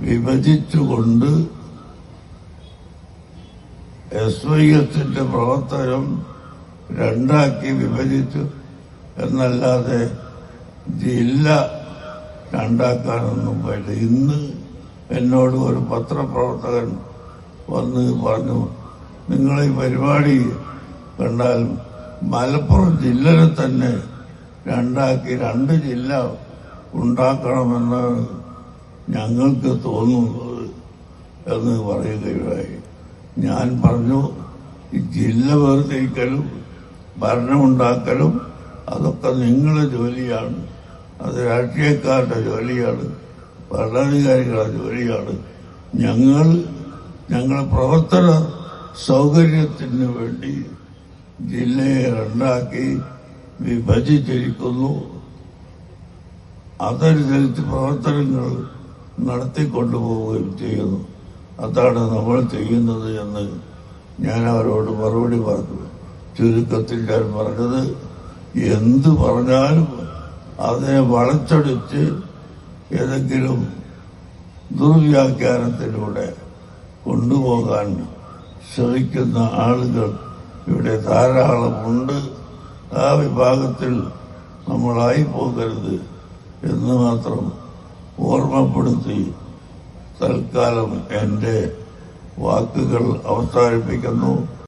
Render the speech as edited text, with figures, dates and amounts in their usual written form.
വിഭജിച്ചുകൊണ്ട് SYSന്റെ പ്രവർത്തനം രണ്ടാക്കി വിഭജിച്ചു എന്നല്ലാതെ ജില്ല രണ്ടാക്കാനൊന്നും പോയില്ല. ഇന്ന് എന്നോട് ഒരു പത്രപ്രവർത്തകൻ വന്ന് പറഞ്ഞു, നിങ്ങൾ ഈ പരിപാടി കണ്ടാൽ മലപ്പുറം ജില്ലയെ തന്നെ രണ്ടാക്കി 2 ജില്ല ഉണ്ടാക്കണമെന്നാണ് ഞങ്ങൾക്ക് തോന്നുന്നത് എന്ന് പറയുകയുണ്ടായി. ഞാൻ പറഞ്ഞു, ഈ ജില്ല വേർതിരിക്കലും ഭരണമുണ്ടാക്കലും അതൊക്കെ നിങ്ങളുടെ ജോലിയാണ്, അത് രാഷ്ട്രീയക്കാരുടെ ജോലിയാണ്, ഭരണാധികാരികളുടെ ജോലിയാണ്. ഞങ്ങളുടെ പ്രവർത്തന സൗകര്യത്തിന് വേണ്ടി ജില്ലയെ രണ്ടാക്കി വിഭജിച്ചിരിക്കുന്നു. അതനുസരിച്ച് പ്രവർത്തനങ്ങൾ നടത്തിക്കൊണ്ടുപോവുകയും ചെയ്യുന്നു. അതാണ് നമ്മൾ ചെയ്യുന്നത് എന്ന് ഞാൻ അവരോട് മറുപടി പറഞ്ഞു. ചുരുക്കത്തിൽ ഞാൻ പറഞ്ഞത്, എന്ത് പറഞ്ഞാലും അതിനെ വളച്ചൊടിച്ച് ഏതെങ്കിലും ദുർവ്യാഖ്യാനത്തിലൂടെ കൊണ്ടുപോകാൻ ശ്രമിക്കുന്ന ആളുകൾ ഇവിടെ ധാരാളമുണ്ട്. ആ വിഭാഗത്തിൽ നമ്മളായി പോകരുത് എന്ന് മാത്രം ഓർമ്മപ്പെടുത്തി തൽക്കാലം എന്റെ വാക്കുകൾ അവസാനിപ്പിക്കുന്നു.